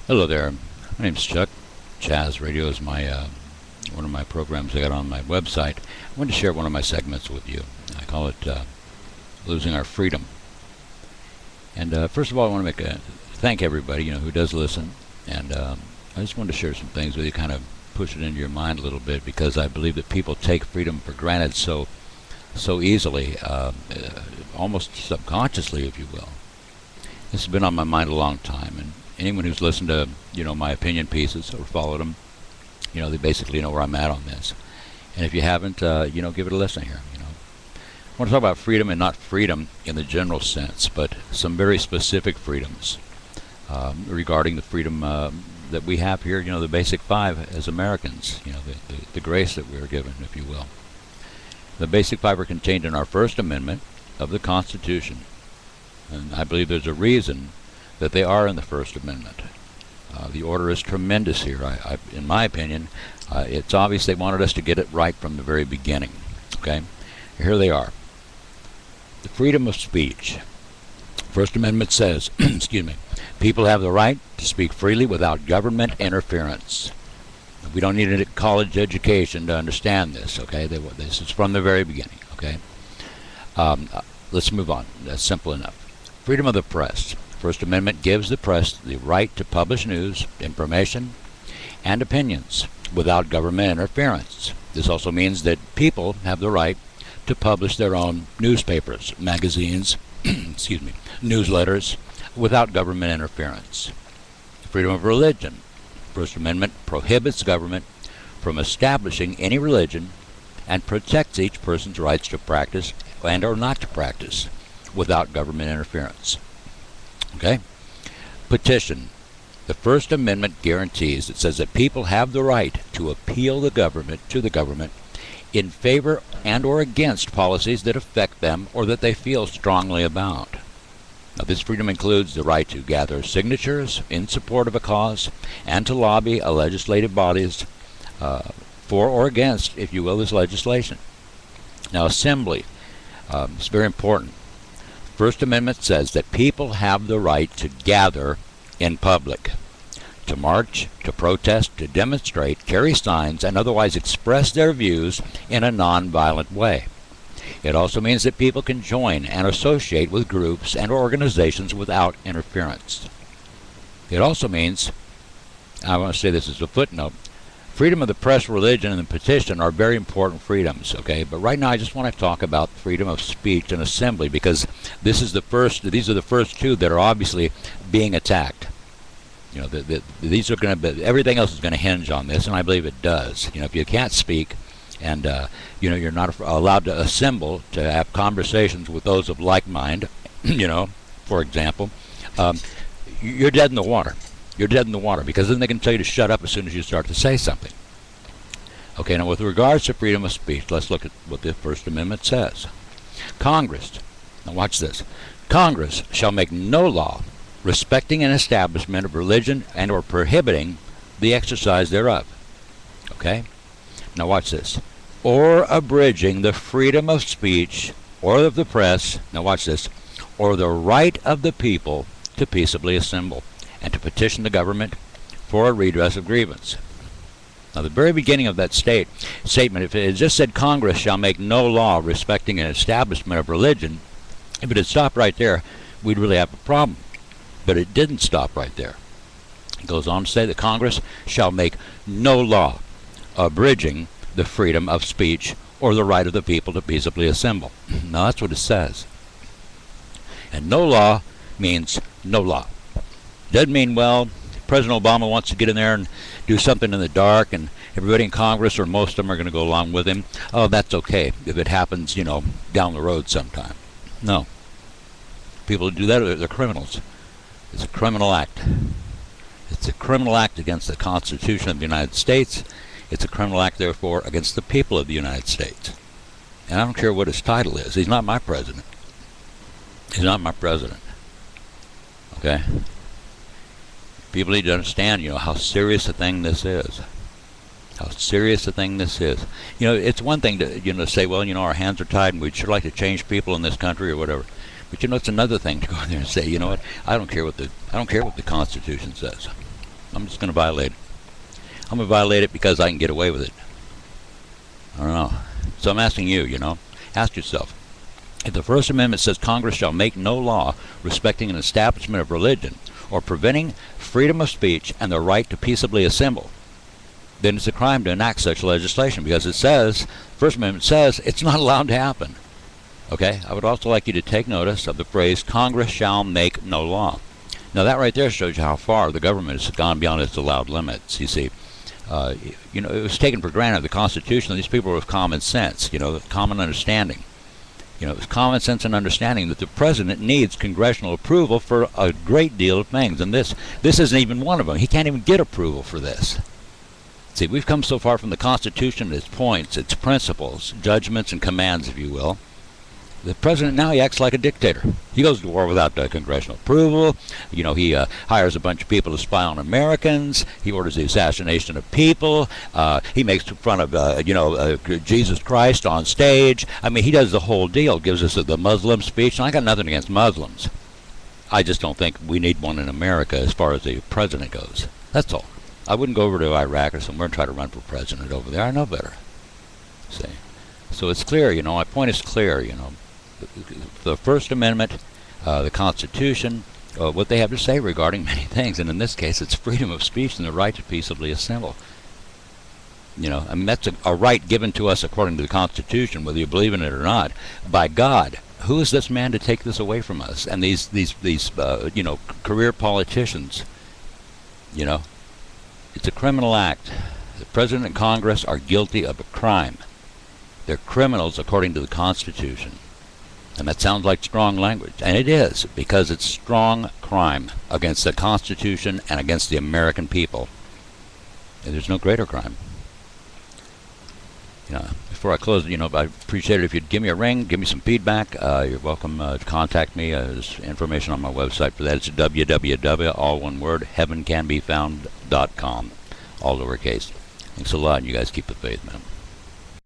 Hello there. My name's Chuck. Jazz Radio is my one of my programs I got on my website. I wanted to share one of my segments with you. I call it "Losing Our Freedom." And first of all, I want to thank everybody who does listen. And I just wanted to share some things with you, kind of push it into your mind a little bit, because I believe that people take freedom for granted so easily, almost subconsciously, if you will. This has been on my mind a long time, and anyone who's listened to my opinion pieces or followed them, they basically know where I'm at on this. And if you haven't, give it a listen here. I want to talk about freedom, and not freedom in the general sense, but some very specific freedoms regarding the freedom that we have here. The basic five as Americans. The grace that we are given, if you will. The basic five are contained in our First Amendment of the Constitution, and I believe there's a reason that they are in the First Amendment. The order is tremendous here. In my opinion, it's obvious they wanted us to get it right from the very beginning. Okay, here they are. The freedom of speech. First Amendment says, excuse me, people have the right to speak freely without government interference. We don't need a college education to understand this. Okay, this is from the very beginning. Okay, let's move on. That's simple enough. Freedom of the press. First Amendment gives the press the right to publish news, information, and opinions without government interference. This also means that people have the right to publish their own newspapers, magazines, excuse me, newsletters without government interference. Freedom of religion. First Amendment prohibits government from establishing any religion and protects each person's rights to practice and or not to practice without government interference. Okay? Petition. The First Amendment guarantees, it says that people have the right to appeal to the government in favor and or against policies that affect them or that they feel strongly about. Now, this freedom includes the right to gather signatures in support of a cause and to lobby a legislative bodies for or against, if you will, this legislation. Now, assembly. It's very important. First Amendment says that people have the right to gather in public, to march, to protest, to demonstrate, carry signs, and otherwise express their views in a nonviolent way. It also means that people can join and associate with groups and organizations without interference. It also means, I want to say this as a footnote, freedom of the press, religion, and the petition are very important freedoms, okay? But right now I just want to talk about freedom of speech and assembly, because these are the first two that are obviously being attacked. These are going to be, everything else is going to hinge on this, and I believe it does. If you can't speak and you're not allowed to assemble to have conversations with those of like mind, for example, you're dead in the water. You're dead in the water, because then they can tell you to shut up as soon as you start to say something. Okay, now with regards to freedom of speech, let's look at what the First Amendment says. Congress, now watch this. Congress shall make no law respecting an establishment of religion and or prohibiting the exercise thereof. Okay? Now watch this. Or abridging the freedom of speech or of the press, now watch this, or the right of the people to peaceably assemble and to petition the government for a redress of grievance. Now, the very beginning of that statement, if it had just said Congress shall make no law respecting an establishment of religion, if it had stopped right there, we'd really have a problem. But it didn't stop right there. It goes on to say that Congress shall make no law abridging the freedom of speech or the right of the people to peaceably assemble. Now, that's what it says. And no law means no law. Doesn't mean, well, President Obama wants to get in there and do something in the dark, and everybody in Congress, or most of them, are going to go along with him. Oh, that's okay if it happens, down the road sometime. No. People who do that, they're criminals. It's a criminal act. It's a criminal act against the Constitution of the United States. It's a criminal act, therefore, against the people of the United States. And I don't care what his title is. He's not my president. He's not my president. Okay? People need to understand, how serious a thing this is. How serious a thing this is. It's one thing to, say, well, our hands are tied and we'd sure like to change people in this country or whatever. But it's another thing to go in there and say, you know what, I don't care what the Constitution says. I'm just going to violate it. I'm going to violate it because I can get away with it. I don't know. So I'm asking you, ask yourself, if the First Amendment says Congress shall make no law respecting an establishment of religion or preventing freedom of speech and the right to peaceably assemble, then it's a crime to enact such legislation, because it says, First Amendment says, it's not allowed to happen. Okay? I would also like you to take notice of the phrase, Congress shall make no law. Now that right there shows you how far the government has gone beyond its allowed limits, you see. It was taken for granted, the Constitution, these people were with common sense, common understanding. It was common sense and understanding that the president needs congressional approval for a great deal of things, and this isn't even one of them. He can't even get approval for this. See, we've come so far from the Constitution, its points, its principles, judgments, and commands, if you will. The president now, he acts like a dictator. He goes to war without congressional approval. He hires a bunch of people to spy on Americans. He orders the assassination of people. He makes fun of, Jesus Christ on stage. I mean, he does the whole deal, gives us the Muslim speech. And I got nothing against Muslims. I just don't think we need one in America as far as the president goes. That's all. I wouldn't go over to Iraq or somewhere and try to run for president over there. I know better. See? So it's clear, my point is clear, The First Amendment, the Constitution, what they have to say regarding many things, and in this case it's freedom of speech and the right to peaceably assemble. That's a right given to us according to the Constitution, whether you believe in it or not, by God. Who is this man to take this away from us? And these career politicians, it's a criminal act. The President and Congress are guilty of a crime. They're criminals according to the Constitution. And that sounds like strong language. And it is, because it's strong crime against the Constitution and against the American people. And there's no greater crime. Before I close, I appreciate it if you'd give me a ring, give me some feedback. You're welcome to contact me. There's information on my website for that. It's www, all one word, heavencanbefound.com. All lowercase. Thanks a lot, and you guys keep the faith, man.